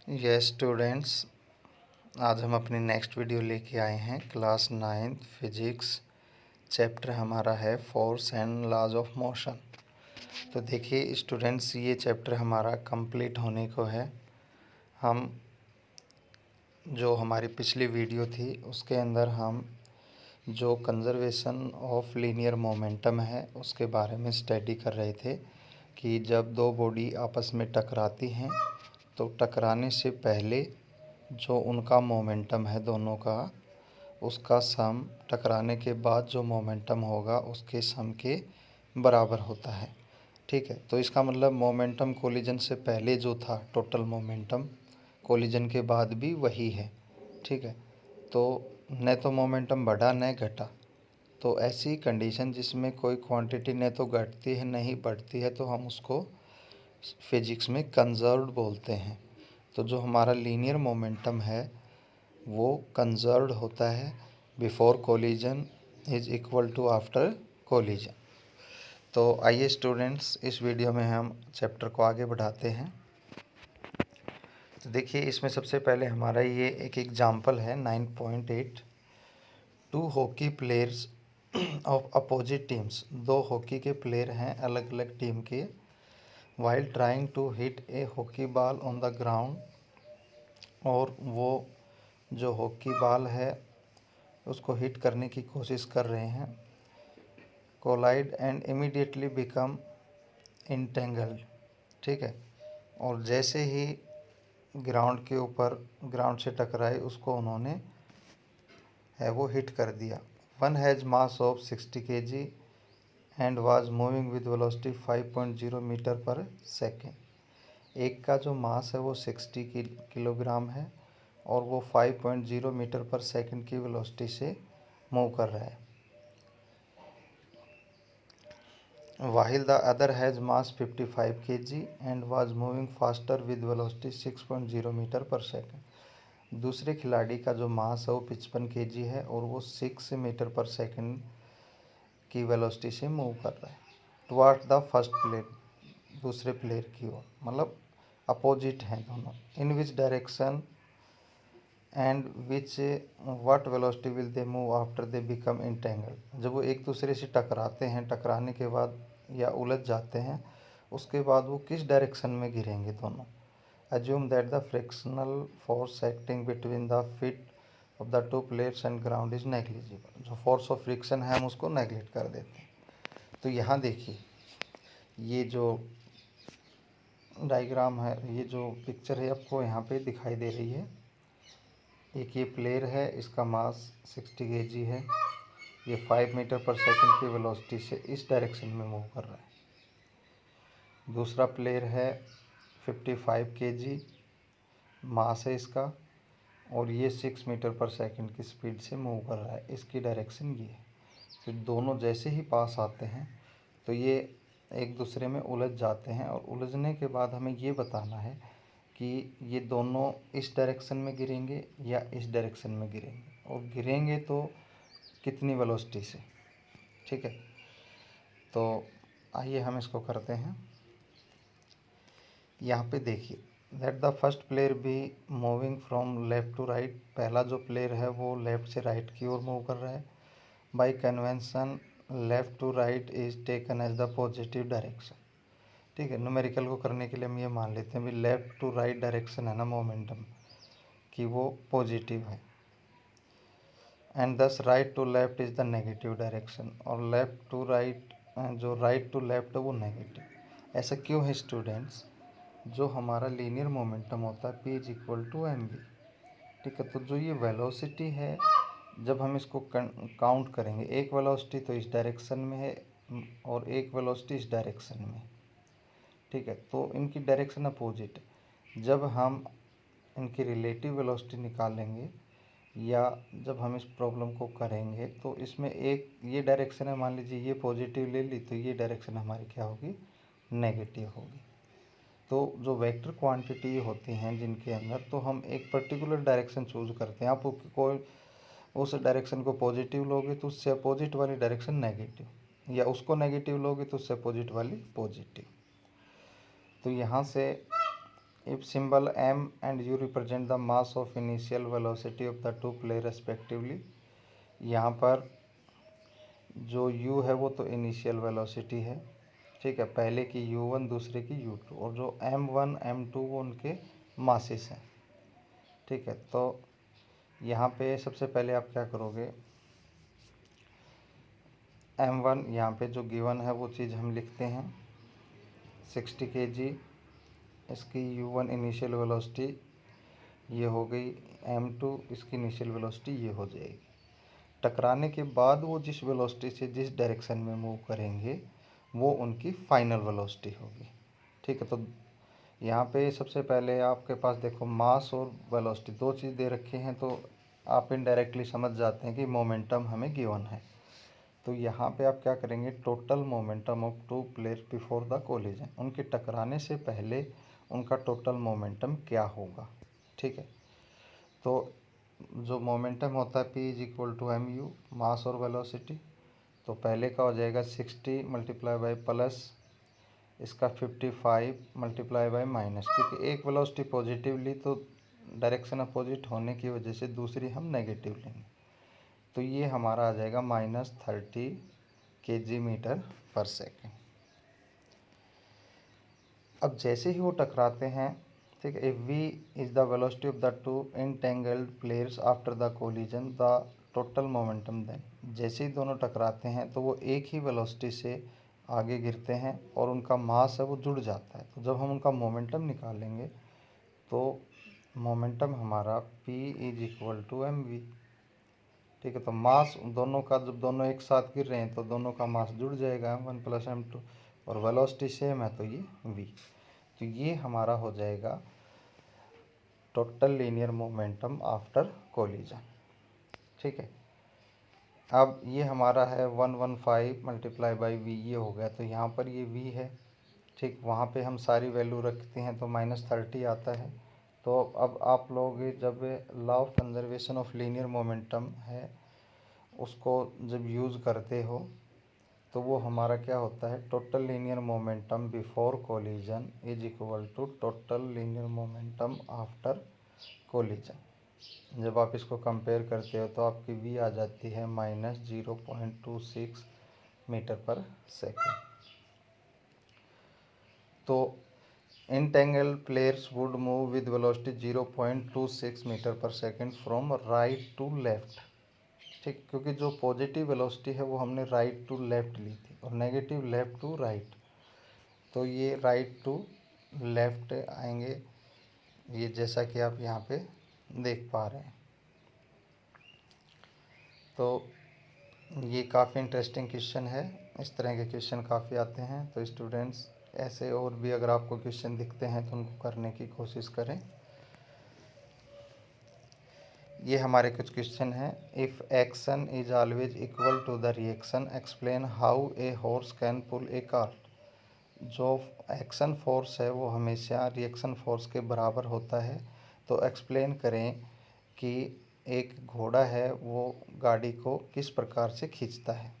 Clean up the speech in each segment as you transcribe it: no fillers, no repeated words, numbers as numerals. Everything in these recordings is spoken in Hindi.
यस स्टूडेंट्स, आज हम अपनी नेक्स्ट वीडियो लेके आए हैं। क्लास 9 फिजिक्स चैप्टर हमारा है force and laws of motion. तो देखिए स्टूडेंट्स, ये चैप्टर हमारा कंप्लीट होने को है। हम जो हमारी पिछली वीडियो थी उसके अंदर हम जो कंजर्वेशन ऑफ लीनियर मोमेंटम है उसके बारे में स्टडी कर रहे थे कि जब दो बॉडी आपस में टकराती हैं तो टकराने से पहले जो उनका मोमेंटम है दोनों का, उसका सम टकराने के बाद जो मोमेंटम होगा उसके सम के बराबर होता है। ठीक है, तो इसका मतलब मोमेंटम कोलिजन से पहले जो था टोटल मोमेंटम कोलिजन के बाद भी वही है। ठीक है, तो न तो मोमेंटम बढ़ा न घटा। तो ऐसी कंडीशन जिसमें कोई क्वांटिटी न तो घटती है न ही बढ़ती है तो हम उसको फिजिक्स में कंजर्व्ड बोलते हैं। तो जो हमारा लीनियर मोमेंटम है वो कंजर्व्ड होता है before collision is equal to after collision. तो आइए स्टूडेंट्स, इस वीडियो में हम चैप्टर को आगे बढ़ाते हैं। तो देखिए, इसमें सबसे पहले हमारा ये एक एग्जाम्पल है 9.8। Two hockey players of opposite teams. दो हॉकी के प्लेयर हैं अलग अलग टीम के। While trying to hit a hockey ball on the ground, और वो जो हॉकी बॉल है उसको हिट करने की कोशिश कर रहे हैं। Collide and immediately become entangled. ठीक है, और जैसे ही ग्राउंड के ऊपर ग्राउंड से टकराए उसको उन्होंने है वो हिट कर दिया। One has mass of 60 kg and was moving with velocity 5.0 metre per second. एक का जो मास है वो 60 किलोग्राम है और वो 5.0 मीटर पर सेकेंड की वेलोसिटी से मूव कर रहा है। while the other has mass 55 kg and was moving faster with velocity 6.0 metre per second. दूसरे खिलाड़ी का जो मास है वो 55 kg है और वो 6 मीटर पर सेकेंड की वेलोसिटी से मूव कर रहा है टुवर्ड द फर्स्ट प्लेयर, दूसरे प्लेयर की ओर। मतलब अपोजिट हैं दोनों। In which direction and which what velocity will they move after they become entangled. जब वो एक दूसरे से टकराते हैं, टकराने के बाद या उलझ जाते हैं, उसके बाद वो किस डायरेक्शन में गिरेंगे दोनों। Assume that the frictional force acting between the feet of the two players and ground is negligible. जो फोर्स ऑफ फ्रिक्शन है हम उसको नेग्लेक्ट कर देते हैं। तो यहाँ देखिए, ये जो डायग्राम है, ये जो पिक्चर है आपको यहाँ पे दिखाई दे रही है। एक ये प्लेयर है, इसका मास 60 kg है। ये 5 मीटर पर सेकंड की वेलोसिटी से इस डायरेक्शन में मूव कर रहा है। दूसरा प्लेयर है 55 kg मास है इसका, और ये 6 मीटर पर सेकंड की स्पीड से मूव कर रहा है। इसकी डायरेक्शन ये है। तो दोनों जैसे ही पास आते हैं तो ये एक दूसरे में उलझ जाते हैं, और उलझने के बाद हमें ये बताना है कि ये दोनों इस डायरेक्शन में गिरेंगे या इस डायरेक्शन में गिरेंगे, और गिरेंगे तो कितनी वेलोसिटी से। ठीक है, तो आइए हम इसको करते हैं। यहाँ पे देखिए, let the first player be moving from left to right. पहला जो प्लेयर है वो लेफ़्ट से राइट की ओर मूव कर रहा है। By convention left to right is taken as the positive direction. ठीक है, न्यूमेरिकल को करने के लिए हम ये मान लेते हैं भी लेफ़्ट टू राइट डायरेक्शन है ना मोमेंटम कि वो पॉजिटिव है, and thus right to left is the negative direction, और लेफ़्ट टू राइट जो राइट टू लेफ़्ट है वो नेगेटिव। ऐसा क्यों है स्टूडेंट्स? जो हमारा लीनियर मोमेंटम होता है P is equal to M V. ठीक है, तो जो ये वेलोसिटी है, जब हम इसको काउंट करेंगे, एक वेलोसिटी तो इस डायरेक्शन में है और एक वेलोसिटी इस डायरेक्शन में। ठीक है, तो इनकी डायरेक्शन अपोजिट है। जब हम इनकी रिलेटिव वेलोसिटी निकालेंगे या जब हम इस प्रॉब्लम को करेंगे तो इसमें एक ये डायरेक्शन है, मान लीजिए ये पॉजिटिव ले ली, तो ये डायरेक्शन हमारी क्या होगी, नेगेटिव होगी। तो जो वेक्टर क्वांटिटी होती हैं जिनके अंदर, तो हम एक पर्टिकुलर डायरेक्शन चूज करते हैं। आप कोई उस डायरेक्शन को पॉजिटिव लोगे तो उससे अपोजिट वाली डायरेक्शन नेगेटिव, या उसको नेगेटिव लोगे तो उससे अपोजिट वाली पॉजिटिव। तो यहाँ से if symbol m and u represent the mass of initial velocity of the two player respectively, यहाँ पर जो u है वो तो इनिशियल वेलोसिटी है, ठीक है, पहले की u1 दूसरे की u2, और जो m1 m2 वो उनके मासेस हैं, ठीक है। तो यहाँ पे सबसे पहले आप क्या करोगे, m1 यहाँ पे जो गिवन है वो चीज़ हम लिखते हैं 60 kg, इसकी u1 इनिशियल वेलोसिटी ये हो गई, m2 इसकी इनिशियल वेलोसिटी ये हो जाएगी। टकराने के बाद वो जिस वेलोसिटी से जिस डायरेक्शन में मूव करेंगे वो उनकी फाइनल वेलोसिटी होगी, ठीक है। तो यहाँ पे सबसे पहले आपके पास देखो मास और वेलोसिटी दो चीज़ दे रखी हैं, तो आप इनडायरेक्टली समझ जाते हैं कि मोमेंटम हमें गिवन है। तो यहाँ पे आप क्या करेंगे, total momentum of two player before the collision, उनके टकराने से पहले उनका टोटल मोमेंटम क्या होगा, ठीक है। तो जो मोमेंटम होता है P is equal to m u, mass और वेलोसिटी, तो पहले का हो जाएगा 60 मल्टीप्लाई बाई प्लस इसका 55 मल्टीप्लाई बाई माइनस, क्योंकि एक वेलोसिटी पॉजिटिव ली तो डायरेक्शन अपोजिट होने की वजह से दूसरी हम नेगेटिव लेंगे, तो ये हमारा आ जाएगा -30 kg मीटर पर सेकेंड। अब जैसे ही वो टकराते हैं, ठीक है, if v is the velocity of the two entangled players after the collision the total momentum, then जैसे ही दोनों टकराते हैं तो वो एक ही वेलोसिटी से आगे गिरते हैं और उनका मास है वो जुड़ जाता है। तो जब हम उनका मोमेंटम निकालेंगे तो मोमेंटम हमारा p is equal to M V, ठीक है। तो मास दोनों का, जब दोनों एक साथ गिर रहे हैं तो दोनों का मास जुड़ जाएगा m1 प्लस m2, और वेलोसिटी सेम है तो ये v, तो ये हमारा हो जाएगा total linear momentum after collision, ठीक है। अब ये हमारा है 115 मल्टीप्लाई बाई वी, ये हो गया, तो यहाँ पर ये v है, ठीक, वहाँ पे हम सारी वैल्यू रखते हैं तो -30 आता है। तो अब आप लोग जब law of conservation of linear momentum है उसको जब यूज़ करते हो तो वो हमारा क्या होता है, total linear momentum before collision is equal to total linear momentum after collision. जब आप इसको कंपेयर करते हो तो आपकी v आ जाती है -0.26 मीटर पर सेकेंड। तो entangled players would move with velocity 0.26 metre per second from right to left, ठीक, क्योंकि जो पॉजिटिव वेलोसिटी है वो हमने राइट टू लेफ्ट ली थी और नेगेटिव लेफ्ट टू राइट, तो ये राइट टू लेफ्ट आएंगे, ये जैसा कि आप यहाँ पे देख पा रहे हैं। तो ये काफ़ी इंटरेस्टिंग क्वेश्चन है, इस तरह के क्वेश्चन काफ़ी आते हैं। तो स्टूडेंट्स ऐसे और भी अगर आपको क्वेश्चन दिखते हैं तो उनको करने की कोशिश करें। ये हमारे कुछ क्वेश्चन हैं। If action is always equal to the reaction, explain how a horse can pull a cart. जो एक्शन फोर्स है वो हमेशा रिएक्शन फोर्स के बराबर होता है, तो एक्सप्लेन करें कि एक घोड़ा है वो गाड़ी को किस प्रकार से खींचता है,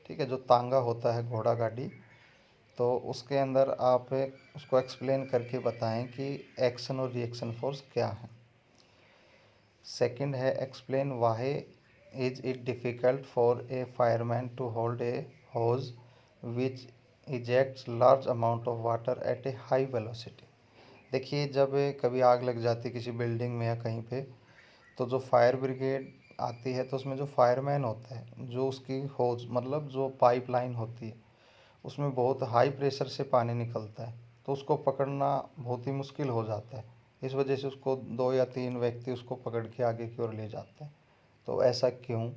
ठीक है, जो तांगा होता है घोड़ा गाड़ी, तो उसके अंदर आप उसको एक्सप्लेन करके बताएं कि एक्शन और रिएक्शन फोर्स क्या है। सेकंड है explain why is it difficult for a fireman to hold a hose which ejects large amount of water at a high velocity. देखिए जब कभी आग लग जाती है किसी बिल्डिंग में या कहीं पे, तो जो फायर ब्रिगेड आती है तो उसमें जो फायरमैन होता है, जो उसकी होज मतलब जो पाइपलाइन होती है उसमें बहुत हाई प्रेशर से पानी निकलता है, तो उसको पकड़ना बहुत ही मुश्किल हो जाता है। इस वजह से उसको 2 या 3 व्यक्ति उसको पकड़ के आगे की ओर ले जाते हैं। तो ऐसा क्यों।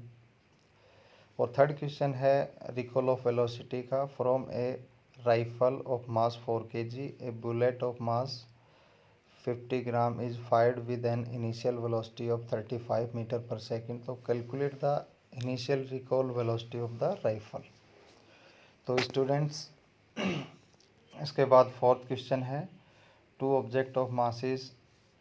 और थर्ड क्वेश्चन है रिकॉल ऑफ वेलोसिटी का। From a rifle of mass 4 kg a bullet of mass 50 gram is fired with an initial velocity of 35 metre per second. तो calculate the initial recoil velocity of the rifle. तो स्टूडेंट्स इसके बाद फोर्थ क्वेश्चन है, two object of masses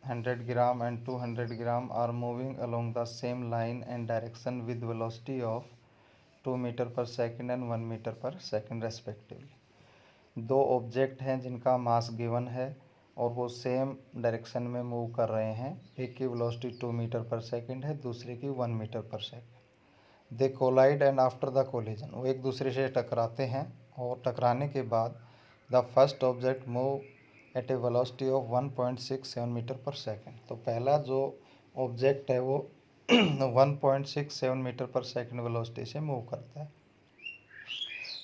100 gram and 200 gram are moving along the same line and direction with velocity of 2 metre per second and 1 metre per second respectively. दो ऑब्जेक्ट हैं जिनका मास गिवन है और वो सेम डायरेक्शन में मूव कर रहे हैं। एक की वेलोसिटी 2 मीटर पर सेकंड है, दूसरे की 1 metre per second. They collide and after the collision, वो एक दूसरे से टकराते हैं और टकराने के बाद the first object move at a velocity of 1.67 metre per second. तो पहला जो ऑब्जेक्ट है वो 1.67 मीटर पर सेकंड वेलोसिटी से मूव करता है।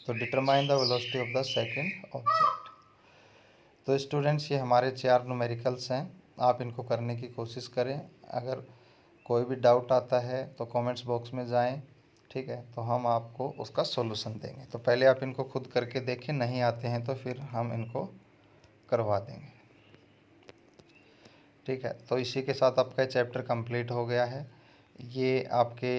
तो determine the velocity of the second object. तो स्टूडेंट्स, ये हमारे 4 न्यूमेरिकल्स हैं, आप इनको करने की कोशिश करें। अगर कोई भी डाउट आता है तो कमेंट्स बॉक्स में जाएं, ठीक है, तो हम आपको उसका सॉल्यूशन देंगे। तो पहले आप इनको खुद करके देखें, नहीं आते हैं तो फिर हम इनको करवा देंगे, ठीक है। तो इसी के साथ आपका चैप्टर कंप्लीट हो गया है। ये आपके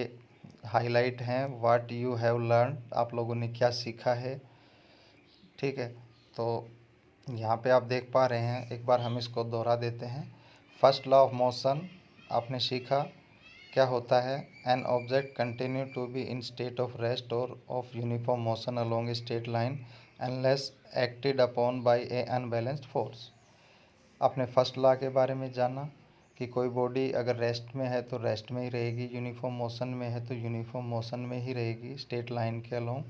हाईलाइट हैं, व्हाट यू हैव लर्न, आप लोगों ने क्या सीखा है, ठीक है। तो यहाँ पे आप देख पा रहे हैं, एक बार हम इसको दोहरा देते हैं। फर्स्ट लॉ ऑफ मोशन आपने सीखा, क्या होता है? An object continue to be in state of rest और of uniform motion along a straight line unless acted upon by a unbalanced force. आपने फर्स्ट लॉ के बारे में जाना कि कोई बॉडी अगर रेस्ट में है तो रेस्ट में ही रहेगी, यूनिफॉर्म मोशन में है तो यूनिफॉर्म मोशन में ही रहेगी स्ट्रेट लाइन के अलोंग,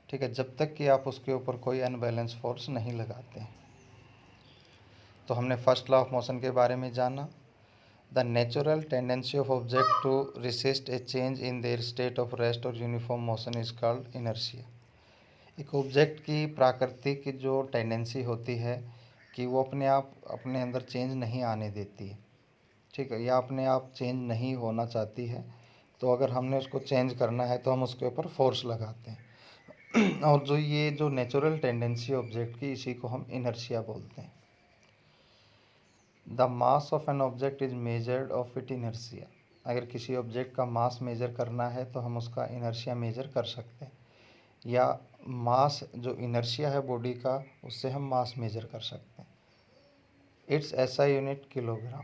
ठीक है, जब तक कि आप उसके ऊपर कोई अनबैलेंस फोर्स नहीं लगाते हैं। तो हमने फर्स्ट लॉ ऑफ मोशन के बारे में जाना। The natural tendency of object to resist a change in their state of rest और uniform motion is called inertia. एक ऑब्जेक्ट की प्राकृतिक जो टेंडेंसी होती है कि वो अपने आप अपने अंदर चेंज नहीं आने देती है, ठीक है, या अपने आप चेंज नहीं होना चाहती है, तो अगर हमने उसको चेंज करना है तो हम उसके ऊपर फोर्स लगाते हैं। और जो ये जो नेचुरल टेंडेंसी ऑब्जेक्ट की, इसी को हम इनर्शिया बोलते हैं। The mass of an object is measured of it inertia. अगर किसी ऑब्जेक्ट का मास मेजर करना है तो हम उसका इनर्शिया मेजर कर सकते हैं, या मास जो इनर्शिया है बॉडी का, उससे हम मास मेजर कर सकते हैं। इट्स एसआई यूनिट किलोग्राम,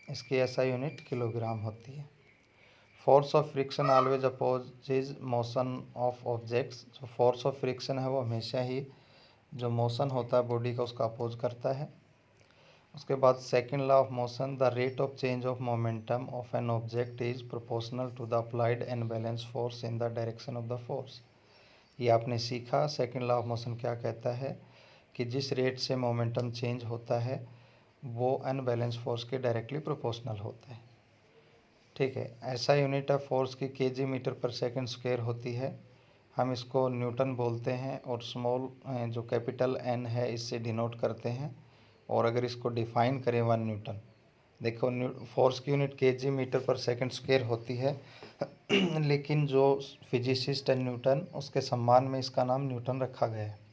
इसकी एसआई यूनिट किलोग्राम होती है। Force of friction always opposes motion of objects. जो फोर्स ऑफ फ्रिक्शन है वो हमेशा ही जो मोशन होता है बॉडी का उसका अपोज करता है। उसके बाद second law of motion, the rate of change of momentum of an object is proportional to the applied and balance force in the direction of the force. ये आपने सीखा। सेकेंड लॉ ऑफ मोशन क्या कहता है कि जिस रेट से मोमेंटम चेंज होता है वो अनबैलेंस फोर्स के डायरेक्टली प्रोपोर्शनल होता है, ठीक है। ऐसा यूनिट ऑफ फोर्स की KG metre per second square होती है। हम इसको न्यूटन बोलते हैं और स्मॉल जो कैपिटल एन है इससे डिनोट करते हैं। और अगर इसको डिफाइन करें 1 न्यूटन, देखो फोर्स की unit KG metre per second square होती है, लेकिन जो फिजिसिस्ट है न्यूटन, उसके सम्मान में इसका नाम न्यूटन रखा गया है।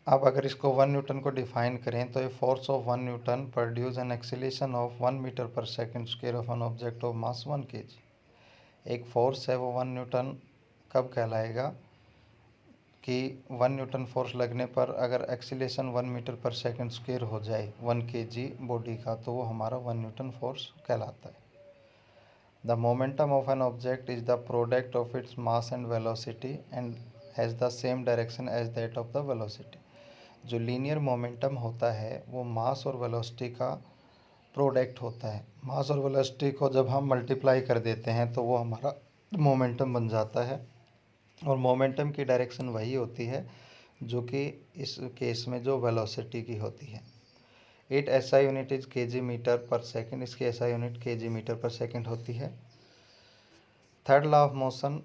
अब अगर इसको 1 न्यूटन को डिफाइन करें तो ये force of 1 newton produce an acceleration of 1 metre per second square of an object of mass 1 KG. एक फोर्स है वो 1 न्यूटन कब कहलाएगा कि 1 न्यूटन फोर्स लगने पर अगर acceleration 1 metre per second square हो जाए 1 केजी बॉडी का, तो वो हमारा 1 न्यूटन फोर्स कहलाता है। The momentum of an object is the product of its mass and velocity and has the same direction as that of the velocity. जो लीनियर मोमेंटम होता है वो मास और वेलोसिटी का प्रोडक्ट होता है। मास और वेलोसिटी को जब हम मल्टीप्लाई कर देते हैं तो वो हमारा मोमेंटम बन जाता है, और मोमेंटम की डायरेक्शन वही होती है जो कि इस केस में जो वेलोसिटी की होती है। It SI unit is KG metre per second, इसकी SI unit KG metre per second होती है। Third law of motion,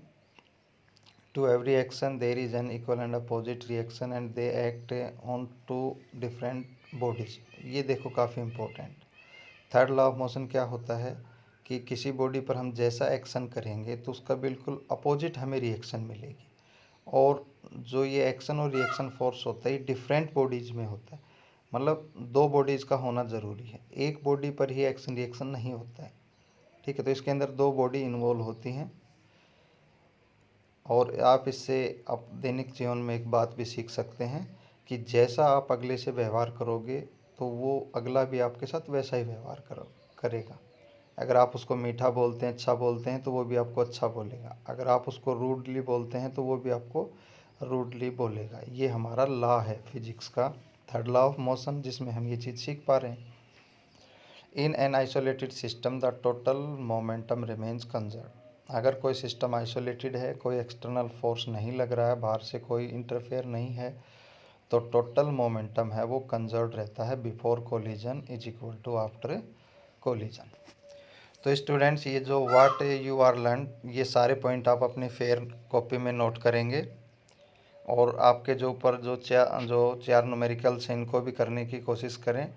to every action there is an equal and opposite reaction and they act on two different bodies. ये देखो काफ़ी important. Third law of motion क्या होता है कि किसी बॉडी पर हम जैसा एक्शन करेंगे तो उसका बिल्कुल अपोजिट हमें रिएक्शन मिलेगी, और जो ये एक्शन और रिएक्शन फोर्स होता है ये डिफरेंट बॉडीज़ में होता है। मतलब 2 बॉडीज़ का होना ज़रूरी है, एक बॉडी पर ही एक्शन रिएक्शन नहीं होता है, ठीक है। तो इसके अंदर 2 बॉडी इन्वॉल्व होती हैं। और आप इससे आप दैनिक जीवन में एक बात भी सीख सकते हैं कि जैसा आप अगले से व्यवहार करोगे तो वो अगला भी आपके साथ वैसा ही व्यवहार करेगा। अगर आप उसको मीठा बोलते हैं, अच्छा बोलते हैं, तो वो भी आपको अच्छा बोलेगा। अगर आप उसको रूडली बोलते हैं तो वो भी आपको रूडली बोलेगा। ये हमारा लॉ है फिजिक्स का, थर्ड लॉ ऑफ मोशन जिसमें हम ये चीज़ सीख पा रहे हैं। In an isolated system the total momentum remains conserve. अगर कोई सिस्टम आइसोलेटेड है, कोई एक्सटर्नल फोर्स नहीं लग रहा है, बाहर से कोई इंटरफेयर नहीं है, तो टोटल मोमेंटम है वो कंजर्व रहता है before collision is equal to after collision. तो स्टूडेंट्स, ये जो व्हाट यू आर लर्न, ये सारे पॉइंट आप अपनी फेयर कॉपी में नोट करेंगे और आपके जो ऊपर जो चार न्यूमेरिकल्स हैं इनको भी करने की कोशिश करें।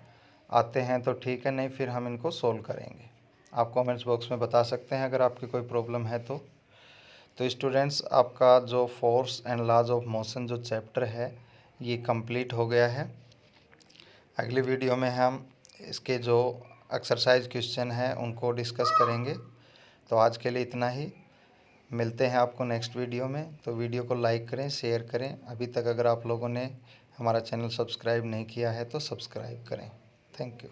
आते हैं तो ठीक है, नहीं फिर हम इनको सोल्व करेंगे। आप कमेंट्स बॉक्स में बता सकते हैं अगर आपकी कोई प्रॉब्लम है तो स्टूडेंट्स, आपका जो force and laws of motion जो चैप्टर है ये कंप्लीट हो गया है। अगली वीडियो में हम इसके जो एक्सरसाइज क्वेश्चन हैं उनको डिस्कस करेंगे। तो आज के लिए इतना ही, मिलते हैं आपको नेक्स्ट वीडियो में। तो वीडियो को लाइक करें, शेयर करें। अभी तक अगर आप लोगों ने हमारा चैनल सब्सक्राइब नहीं किया है तो सब्सक्राइब करें। Thank you.